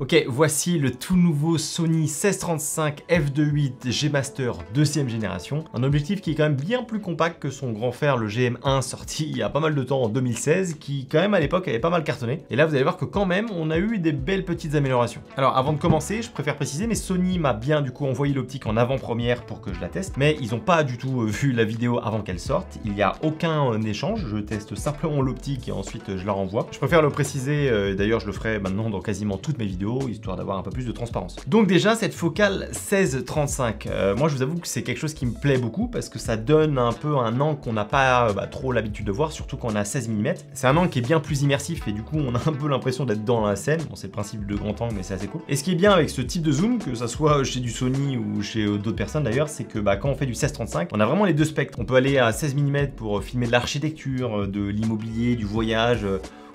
Ok, voici le tout nouveau Sony 1635 f2.8 G Master 2ème génération. Un objectif qui est quand même bien plus compact que son grand frère le GM1 sorti il y a pas mal de temps en 2016, qui quand même à l'époque avait pas mal cartonné. Et là vous allez voir que quand même on a eu des belles petites améliorations. Alors avant de commencer, je préfère préciser, mais Sony m'a bien du coup envoyé l'optique en avant-première pour que je la teste, mais ils n'ont pas du tout vu la vidéo avant qu'elle sorte. Il n'y a aucun échange, je teste simplement l'optique et ensuite je la renvoie. Je préfère le préciser, d'ailleurs je le ferai maintenant dans quasiment toutes mes vidéos, histoire d'avoir un peu plus de transparence. Donc déjà cette focale 16-35, moi je vous avoue que c'est quelque chose qui me plaît beaucoup parce que ça donne un peu un angle qu'on n'a pas trop l'habitude de voir, surtout quand on a 16 mm. C'est un angle qui est bien plus immersif et du coup on a un peu l'impression d'être dans la scène. Bon, c'est le principe de grand angle mais c'est assez cool. Et ce qui est bien avec ce type de zoom, que ça soit chez du Sony ou chez d'autres personnes d'ailleurs, c'est que quand on fait du 16-35, on a vraiment les deux spectres. On peut aller à 16 mm pour filmer de l'architecture, de l'immobilier, du voyage.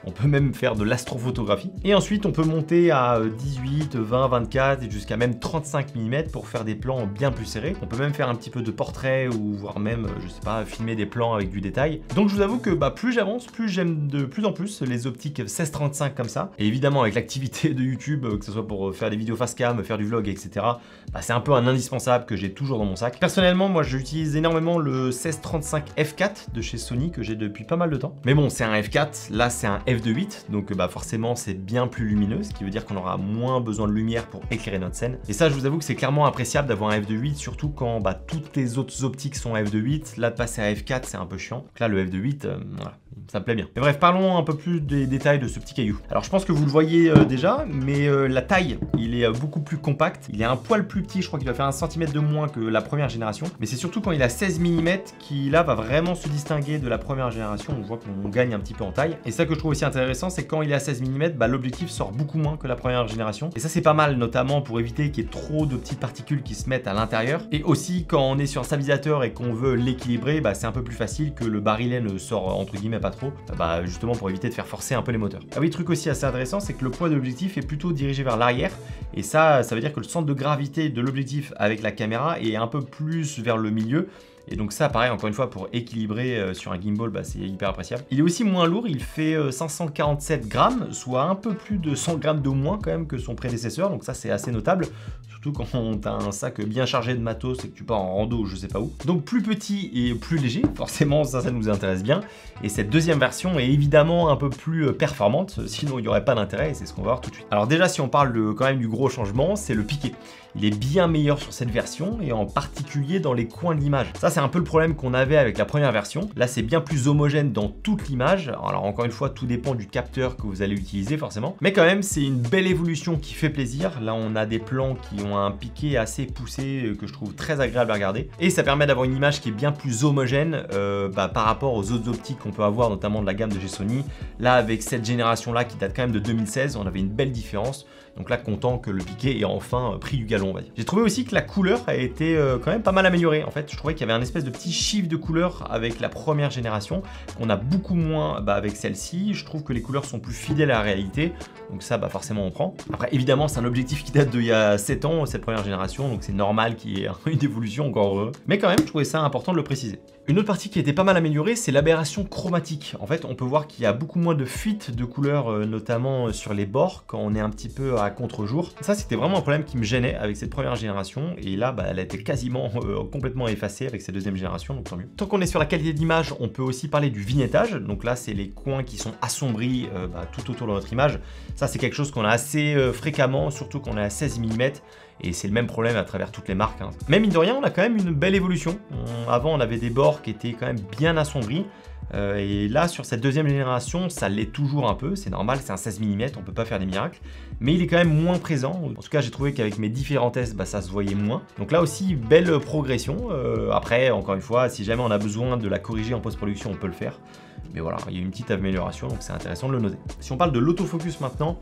On peut même faire de l'astrophotographie. Et ensuite, on peut monter à 18, 20, 24 et jusqu'à même 35 mm pour faire des plans bien plus serrés. On peut même faire un petit peu de portrait ou voire même, je sais pas, filmer des plans avec du détail. Donc je vous avoue que plus j'avance, plus j'aime de plus en plus les optiques 16-35 comme ça. Et évidemment, avec l'activité de YouTube, que ce soit pour faire des vidéos face cam, faire du vlog, etc., c'est un peu un indispensable que j'ai toujours dans mon sac. Personnellement, moi, j'utilise énormément le 16-35 f4 de chez Sony que j'ai depuis pas mal de temps. Mais bon, c'est un f4, là c'est un f2.8, donc forcément c'est bien plus lumineux, ce qui veut dire qu'on aura moins besoin de lumière pour éclairer notre scène. Et ça, je vous avoue que c'est clairement appréciable d'avoir un f2.8, surtout quand toutes les autres optiques sont à f2.8. Là, de passer à f4, c'est un peu chiant. Donc là, le f2.8, voilà, ça me plaît bien. Mais bref, parlons un peu plus des détails de ce petit caillou. Alors, je pense que vous le voyez déjà, mais la taille, il est beaucoup plus compact. Il est un poil plus petit, je crois qu'il va faire 1 cm de moins que la première génération. Mais c'est surtout quand il a 16 mm qui, là, va vraiment se distinguer de la première génération. On voit qu'on gagne un petit peu en taille. Et ça que je trouve aussi intéressant, c'est quand il est à 16 mm, l'objectif sort beaucoup moins que la première génération. Et ça, c'est pas mal, notamment pour éviter qu'il y ait trop de petites particules qui se mettent à l'intérieur. Et aussi, quand on est sur un stabilisateur et qu'on veut l'équilibrer, c'est un peu plus facile que le barillet ne sort entre guillemets pas trop, justement pour éviter de faire forcer un peu les moteurs. Ah oui, truc aussi assez intéressant, c'est que le poids de l'objectif est plutôt dirigé vers l'arrière. Et ça veut dire que le centre de gravité de l'objectif avec la caméra est un peu plus vers le milieu. Et donc ça, pareil, encore une fois, pour équilibrer sur un gimbal, c'est hyper appréciable. Il est aussi moins lourd, il fait 547 grammes, soit un peu plus de 100 grammes de moins quand même que son prédécesseur. Donc ça, c'est assez notable, surtout quand tu as un sac bien chargé de matos et que tu pars en rando ou je sais pas où. Donc plus petit et plus léger, forcément ça nous intéresse bien. Et cette deuxième version est évidemment un peu plus performante, sinon il n'y aurait pas d'intérêt et c'est ce qu'on va voir tout de suite. Alors déjà, si on parle quand même du gros changement, c'est le piqué. Il est bien meilleur sur cette version et en particulier dans les coins de l'image. Ça, c'est un peu le problème qu'on avait avec la première version. Là, c'est bien plus homogène dans toute l'image. Alors encore une fois, tout dépend du capteur que vous allez utiliser forcément. Mais quand même, c'est une belle évolution qui fait plaisir. Là, on a des plans qui ont un piqué assez poussé que je trouve très agréable à regarder. Et ça permet d'avoir une image qui est bien plus homogène par rapport aux autres optiques qu'on peut avoir, notamment de la gamme de chez Sony. Là, avec cette génération-là qui date quand même de 2016, on avait une belle différence. Donc là, content que le piqué ait enfin pris du galon, on va dire. J'ai trouvé aussi que la couleur a été quand même pas mal améliorée. En fait, je trouvais qu'il y avait un espèce de petit shift de couleur avec la première génération, qu'on a beaucoup moins avec celle-ci. Je trouve que les couleurs sont plus fidèles à la réalité. Donc ça, forcément, on prend. Après, évidemment, c'est un objectif qui date d'il y a 7 ans, cette première génération. Donc c'est normal qu'il y ait une évolution, encore heureux. Mais quand même, je trouvais ça important de le préciser. Une autre partie qui était pas mal améliorée, c'est l'aberration chromatique. En fait, on peut voir qu'il y a beaucoup moins de fuites de couleurs, notamment sur les bords, quand on est un petit peu à contre-jour. Ça, c'était vraiment un problème qui me gênait avec cette première génération. Et là, elle a été quasiment complètement effacée avec cette deuxième génération, donc tant mieux. Tant qu'on est sur la qualité d'image, on peut aussi parler du vignettage. Donc là, c'est les coins qui sont assombris tout autour de notre image. Ça, c'est quelque chose qu'on a assez fréquemment, surtout quand on est à 16 mm. Et c'est le même problème à travers toutes les marques. Mais mine de rien, on a quand même une belle évolution. Avant, on avait des bords qui étaient quand même bien assombris. Et là, sur cette deuxième génération, ça l'est toujours un peu. C'est normal, c'est un 16 mm, on peut pas faire des miracles. Mais il est quand même moins présent. En tout cas, j'ai trouvé qu'avec mes différents tests, ça se voyait moins. Donc là aussi, belle progression. Après, encore une fois, si jamais on a besoin de la corriger en post-production, on peut le faire. Mais voilà, il y a une petite amélioration, donc c'est intéressant de le noter. Si on parle de l'autofocus maintenant,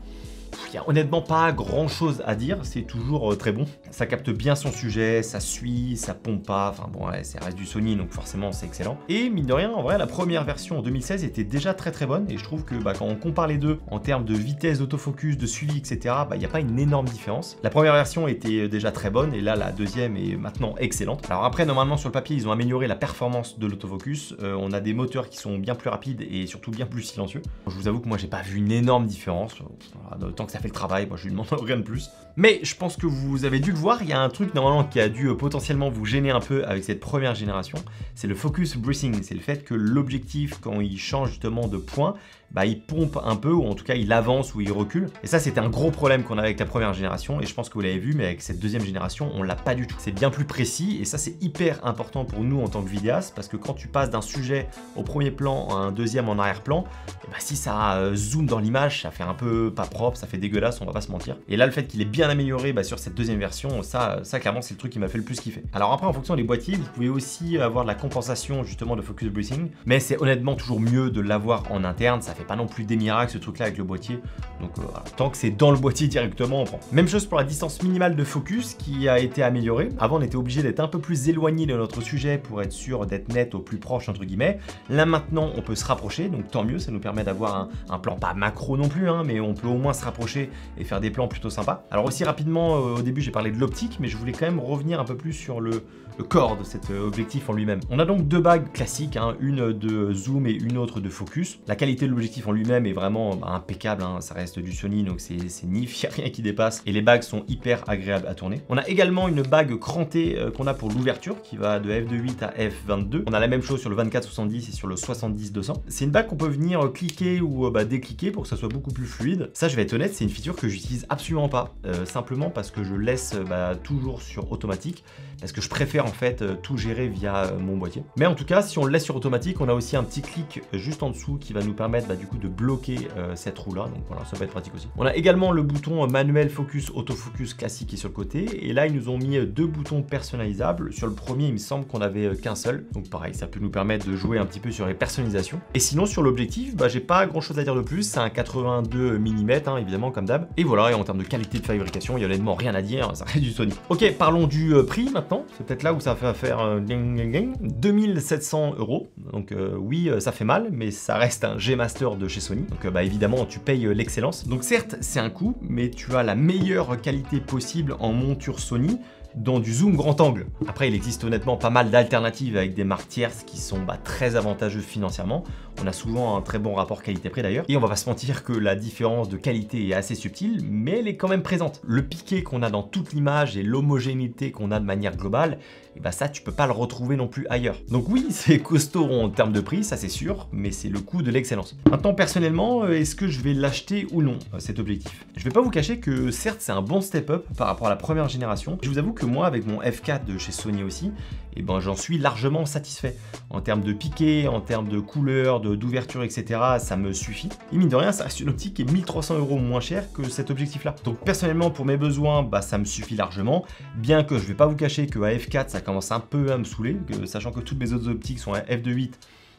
il n'y a honnêtement pas grand chose à dire, c'est toujours très bon. Ça capte bien son sujet, ça suit, ça pompe pas, enfin bon, ouais, ça reste du Sony, donc forcément c'est excellent. Et mine de rien, en vrai, la première version en 2016 était déjà très bonne, et je trouve que quand on compare les deux en termes de vitesse d'autofocus, de suivi, etc., il n'y a pas une énorme différence. La première version était déjà très bonne, et là la deuxième est maintenant excellente. Alors après, normalement sur le papier, ils ont amélioré la performance de l'autofocus, on a des moteurs qui sont bien plus rapides et surtout bien plus silencieux. Je vous avoue que moi j'ai pas vu une énorme différence, voilà, tant que ça fait le travail, moi je lui demande rien de plus. Mais je pense que vous avez dû le voir, il y a un truc normalement qui a dû potentiellement vous gêner un peu avec cette première génération, c'est le focus breathing, c'est le fait que l'objectif quand il change justement de point, bah, il pompe un peu, ou en tout cas il avance ou il recule. Et ça c'était un gros problème qu'on avait avec la première génération, et je pense que vous l'avez vu, mais avec cette deuxième génération, on l'a pas du tout. C'est bien plus précis, et ça c'est hyper important pour nous en tant que vidéaste, parce que quand tu passes d'un sujet au premier plan à un deuxième en arrière-plan, et bah, si ça zoome dans l'image, ça fait un peu pas propre, ça fait dégueulasse, on va pas se mentir. Et là le fait qu'il est bien amélioré sur cette deuxième version, ça clairement c'est le truc qui m'a fait le plus kiffer. Alors après en fonction des boîtiers, vous pouvez aussi avoir de la compensation justement de focus breathing, mais c'est honnêtement toujours mieux de l'avoir en interne, ça fait pas non plus des miracles ce truc là avec le boîtier, donc voilà. Tant que c'est dans le boîtier directement on prend. Même chose pour la distance minimale de focus qui a été améliorée. Avant on était obligé d'être un peu plus éloigné de notre sujet pour être sûr d'être net au plus proche entre guillemets. Là maintenant on peut se rapprocher, donc tant mieux, ça nous permet d'avoir un plan pas macro non plus, mais on peut au moins se rapprocher et faire des plans plutôt sympas. Alors aussi rapidement, au début j'ai parlé de l'optique, mais je voulais quand même revenir un peu plus sur le corps de cet objectif en lui-même. On a donc deux bagues classiques, une de zoom et une autre de focus. La qualité de l'objectif en lui-même est vraiment impeccable, ça reste du Sony, donc c'est nif, il n'y a rien qui dépasse, et les bagues sont hyper agréables à tourner. On a également une bague crantée qu'on a pour l'ouverture, qui va de f2.8 à f22. On a la même chose sur le 24-70 et sur le 70-200. C'est une bague qu'on peut venir cliquer ou décliquer pour que ça soit beaucoup plus fluide. Ça, je vais être honnête, c'est une feature que j'utilise absolument pas, simplement parce que je laisse toujours sur automatique, parce que je préfère en fait tout gérer via mon boîtier. Mais en tout cas, si on le laisse sur automatique, on a aussi un petit clic juste en dessous qui va nous permettre du coup de bloquer cette roue là, donc voilà, ça va être pratique aussi. On a également le bouton manuel focus, autofocus classique qui est sur le côté, et là ils nous ont mis deux boutons personnalisables. Sur le premier, il me semble qu'on avait qu'un seul, donc pareil, ça peut nous permettre de jouer un petit peu sur les personnalisations. Et sinon sur l'objectif, j'ai pas grand chose à dire de plus, c'est un 82 mm évidemment comme d'hab, et voilà, et en termes de qualité de fabrication, il y a honnêtement rien à dire, ça reste du Sony. Ok, parlons du prix maintenant, c'est peut-être là où ça va faire 2700 €, donc oui, ça fait mal, mais ça reste un G-Master de chez Sony, donc évidemment tu payes l'excellence. Donc certes c'est un coût, mais tu as la meilleure qualité possible en monture Sony dans du zoom grand angle. Après il existe honnêtement pas mal d'alternatives avec des marques tierces qui sont très avantageuses financièrement. On a souvent un très bon rapport qualité-prix d'ailleurs, et on va pas se mentir que la différence de qualité est assez subtile, mais elle est quand même présente. Le piqué qu'on a dans toute l'image et l'homogénéité qu'on a de manière globale, et ça tu peux pas le retrouver non plus ailleurs. Donc oui, c'est costaud en termes de prix, ça c'est sûr, mais c'est le coût de l'excellence. Maintenant personnellement, est-ce que je vais l'acheter ou non, cet objectif? Je vais pas vous cacher que certes c'est un bon step-up par rapport à la première génération. Je vous avoue que moi avec mon F4 de chez Sony aussi, j'en suis largement satisfait. En termes de piqué, en termes de couleur, d'ouverture, etc., ça me suffit. Et mine de rien, ça reste une optique qui est 1300 € moins cher que cet objectif-là. Donc personnellement, pour mes besoins, ça me suffit largement. Bien que je vais pas vous cacher qu'à F4, ça commence un peu à me saouler, sachant que toutes mes autres optiques sont à f2.8.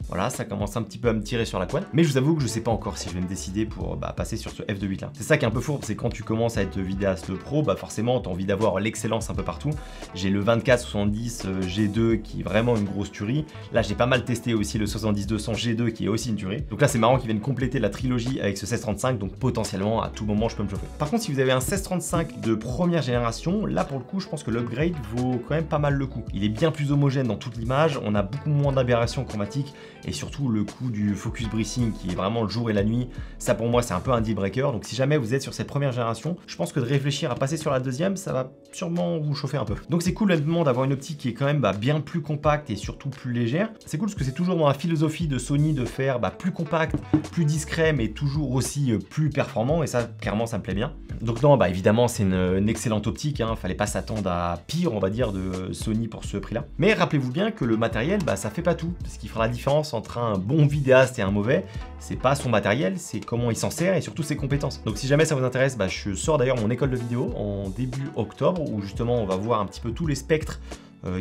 Voilà, ça commence un petit peu à me tirer sur la couenne. Mais je vous avoue que je sais pas encore si je vais me décider pour passer sur ce f2.8 là. C'est ça qui est un peu fourbe, c'est quand tu commences à être vidéaste pro, forcément tu as envie d'avoir l'excellence un peu partout. J'ai le 24-70 G2 qui est vraiment une grosse tuerie. Là j'ai pas mal testé aussi le 70-200 G2 qui est aussi une tuerie. Donc là c'est marrant qu'ils viennent compléter la trilogie avec ce 1635, donc potentiellement à tout moment je peux me chauffer. Par contre si vous avez un 1635 de première génération, là pour le coup je pense que l'upgrade vaut quand même pas mal le coup. Il est bien plus homogène dans toute l'image, on a beaucoup moins d'aberrations chromatiques, et surtout le coup du focus breathing qui est vraiment le jour et la nuit, ça pour moi c'est un peu un deal breaker. Donc si jamais vous êtes sur cette première génération, je pense que de réfléchir à passer sur la deuxième, ça va sûrement vous chauffer un peu. Donc c'est cool honnêtement d'avoir une optique qui est quand même bien plus compacte et surtout plus légère. C'est cool parce que c'est toujours dans la philosophie de Sony de faire plus compact, plus discret, mais toujours aussi plus performant, et ça clairement ça me plaît bien. Donc non, évidemment c'est une excellente optique, fallait pas s'attendre à pire on va dire de Sony pour ce prix là. Mais rappelez-vous bien que le matériel ça fait pas tout, parce qu'il fera la différence entre un bon vidéaste et un mauvais, c'est pas son matériel, c'est comment il s'en sert et surtout ses compétences. Donc si jamais ça vous intéresse, je sors d'ailleurs mon école de vidéo en début octobre où justement on va voir un petit peu tous les spectres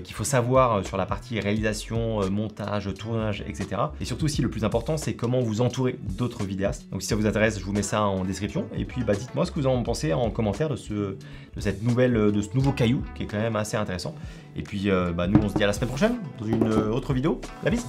qu'il faut savoir sur la partie réalisation, montage, tournage, etc. Et surtout aussi le plus important c'est comment vous entourer d'autres vidéastes. Donc si ça vous intéresse, je vous mets ça en description. Et puis dites-moi ce que vous en pensez en commentaire de ce nouveau caillou qui est quand même assez intéressant. Et puis nous on se dit à la semaine prochaine dans une autre vidéo. La bise!